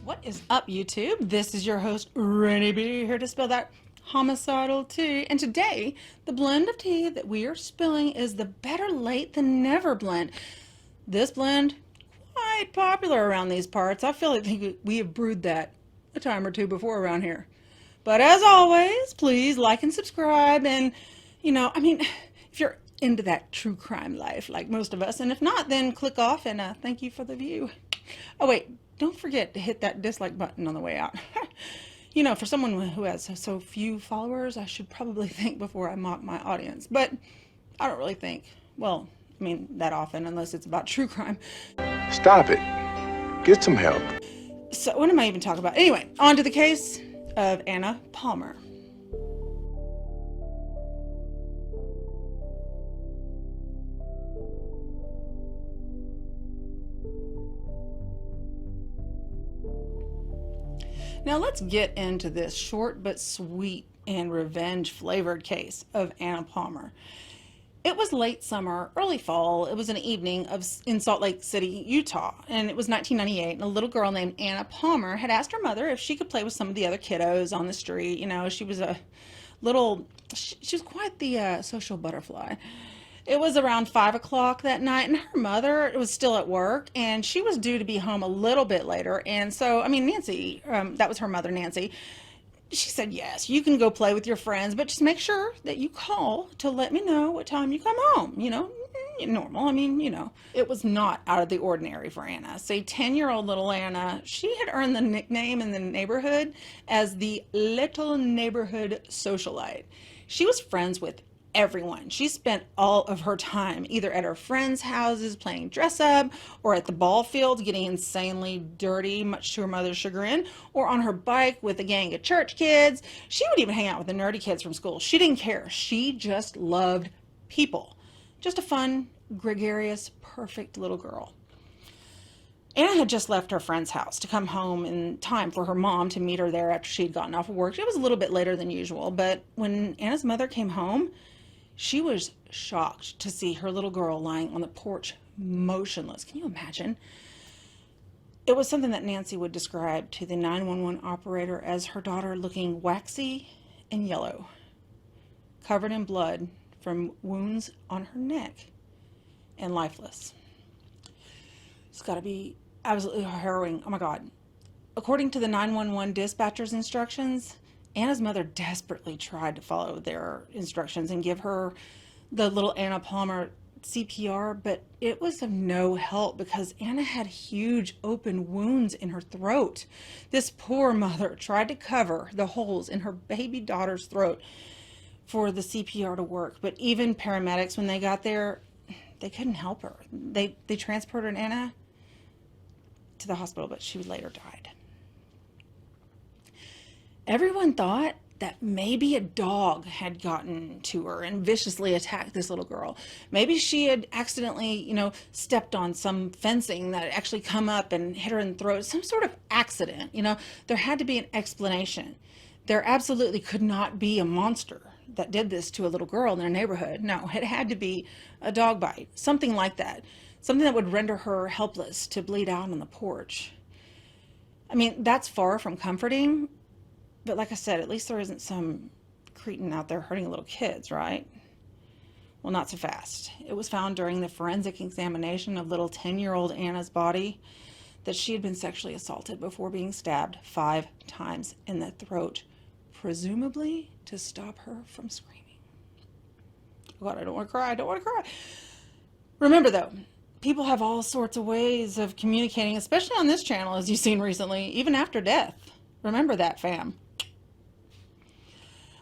What is up, YouTube? This is your host, Ranee B, here to spill that homicidal tea. And today, the blend of tea that we are spilling is the Better Late Than Never blend. This blend, quite popular around these parts. I feel like we have brewed that a time or two before around here. But as always, please like and subscribe. And, if you're into that true crime life like most of us, and if not, then click off and thank you for the view. Oh, wait. Don't forget to hit that dislike button on the way out. For someone who has so few followers, I should probably think before I mock my audience. But I don't really think, that often, unless it's about true crime. Stop it. Get some help. So what am I even talking about? Anyway, on to the case of Anna Palmer. Now let's get into this short but sweet and revenge-flavored case of Anna Palmer. It was late summer, early fall. It was an evening in Salt Lake City, Utah, and it was 1998, and a little girl named Anna Palmer had asked her mother if she could play with some of the other kiddos on the street. She was she was quite the social butterfly. It was around 5 o'clock that night, and her mother was still at work, and she was due to be home a little bit later. And so, Nancy, that was her mother, Nancy, she said, yes, you can go play with your friends, but just make sure that you call to let me know what time you come home. Normal. It was not out of the ordinary for Anna. Say, 10-year-old little Anna, she had earned the nickname in the neighborhood as the Little Neighborhood Socialite. She was friends with everyone. She spent all of her time either at her friends' houses playing dress up, or at the ball fields getting insanely dirty, much to her mother's chagrin, or on her bike with a gang of church kids. She would even hang out with the nerdy kids from school. She didn't care. She just loved people. Just a fun, gregarious, perfect little girl. Anna had just left her friend's house to come home in time for her mom to meet her there after she'd gotten off of work. It was a little bit later than usual, but when Anna's mother came home, she was shocked to see her little girl lying on the porch, motionless. Can you imagine? It was something that Nancy would describe to the 911 operator as her daughter looking waxy and yellow, covered in blood from wounds on her neck, and lifeless. It's got to be absolutely harrowing. Oh my God. According to the 911 dispatcher's instructions, Anna's mother desperately tried to follow their instructions and give her, the little Anna Palmer, CPR, but it was of no help because Anna had huge open wounds in her throat. This poor mother tried to cover the holes in her baby daughter's throat for the CPR to work, but even paramedics, when they got there, they couldn't help her. They transported Anna to the hospital, but she later died. Everyone thought that maybe a dog had gotten to her and viciously attacked this little girl. Maybe she had accidentally, stepped on some fencing that had actually come up and hit her in the throat. Some sort of accident, There had to be an explanation. There absolutely could not be a monster that did this to a little girl in their neighborhood. No, it had to be a dog bite, something like that. Something that would render her helpless to bleed out on the porch. That's far from comforting. But like I said, at least there isn't some cretin out there hurting little kids, right? Well, not so fast. It was found during the forensic examination of little 10-year-old Anna's body that she had been sexually assaulted before being stabbed 5 times in the throat, presumably to stop her from screaming. God, I don't want to cry. Remember, though, people have all sorts of ways of communicating, especially on this channel, as you've seen recently, even after death. Remember that, fam.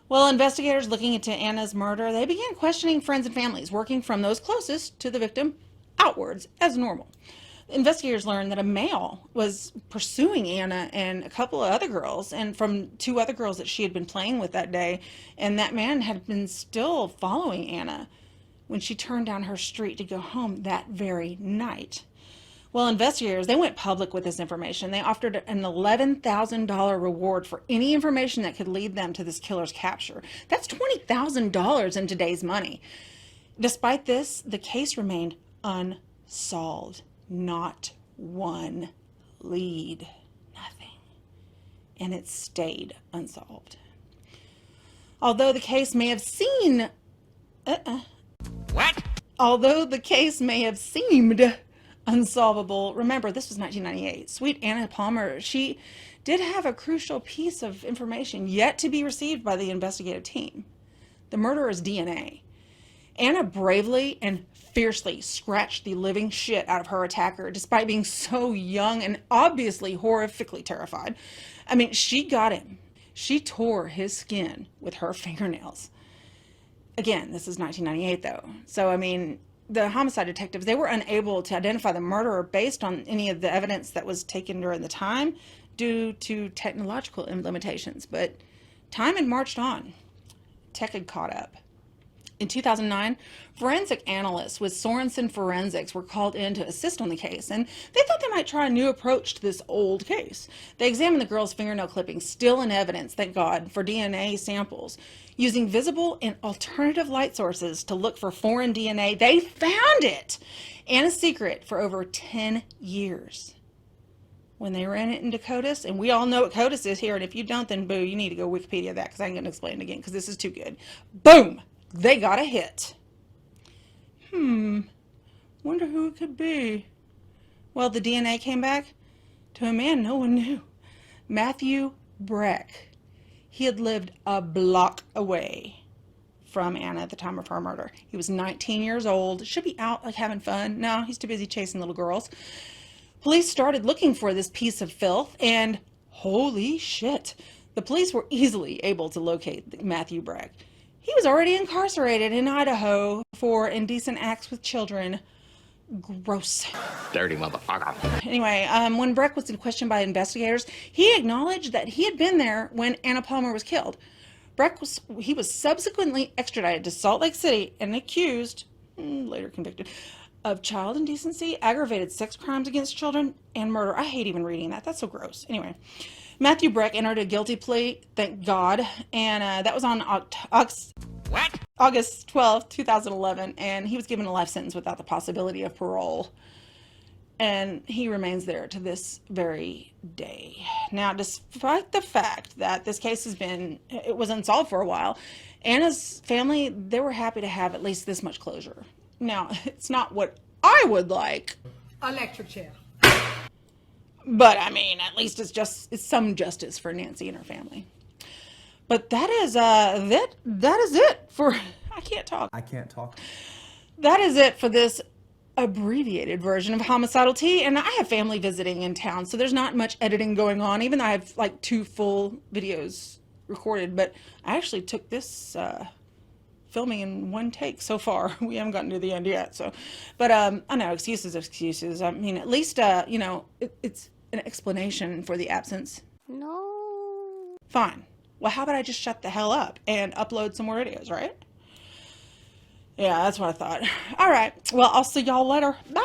Well, investigators looking into Anna's murder, they began questioning friends and families, working from those closest to the victim outwards as normal. Investigators learned that a male was pursuing Anna and a couple of other girls, and from 2 other girls that she had been playing with that day, and that man had been still following Anna when she turned down her street to go home that very night. Well, investigators, they went public with this information. They offered an $11,000 reward for any information that could lead them to this killer's capture. That's $20,000 in today's money. Despite this, the case remained unsolved. Not one lead. Nothing. And it stayed unsolved. Although the case may have seemed unsolvable, remember this was 1998. Sweet Anna Palmer, she did have a crucial piece of information yet to be received by the investigative team: the murderer's DNA. Anna bravely and fiercely scratched the living shit out of her attacker despite being so young and obviously horrifically terrified. I mean, she got him. She tore his skin with her fingernails. Again, this is 1998 though. So, I mean, the homicide detectives, they were unable to identify the murderer based on any of the evidence that was taken during the time due to technological limitations. But time had marched on. Tech had caught up. In 2009, forensic analysts with Sorensen Forensics were called in to assist on the case, and they thought they might try a new approach to this old case. They examined the girl's fingernail clippings, still in evidence, thank God, for DNA samples. Using visible and alternative light sources to look for foreign DNA, they found it! And a secret for over 10 years. When they ran it into CODIS, and we all know what CODIS is here, and if you don't, then boo, you need to go Wikipedia that, because I ain't going to explain it again, because this is too good. Boom! They got a hit. Wonder who it could be. Well, the DNA came back to a man no one knew. Matthew Breck. He had lived a block away from Anna at the time of her murder. He was 19 years old. Should be out like having fun. No, he's too busy chasing little girls. Police started looking for this piece of filth, and holy shit, the police were easily able to locate Matthew Breck. He was already incarcerated in Idaho for indecent acts with children. Gross. Dirty motherfucker. Anyway, when Breck was questioned by investigators, he acknowledged that he had been there when Anna Palmer was killed. He was subsequently extradited to Salt Lake City and accused, later convicted, of child indecency, aggravated sex crimes against children, and murder. I hate even reading that. That's so gross. Anyway, Matthew Breck entered a guilty plea, thank God, and that was on August 12, 2011, and he was given a life sentence without the possibility of parole. And he remains there to this very day. Now, despite the fact that this case it was unsolved for a while, Anna's family, they were happy to have at least this much closure. Now, it's not what I would like. Electric chair. But, I mean, at least it's some justice for Nancy and her family. But that is it for, I can't talk. That is it for this abbreviated version of Homicidal Tea. And I have family visiting in town, so there's not much editing going on, even though I have like 2 full videos recorded. But I actually took this filming in 1 take so far. We haven't gotten to the end yet. So, but I know, excuses. I mean, at least, it's an explanation for the absence. No. Fine. Well, how about I just shut the hell up and upload some more videos, right? Yeah, that's what I thought. All right. Well, I'll see y'all later. Bye.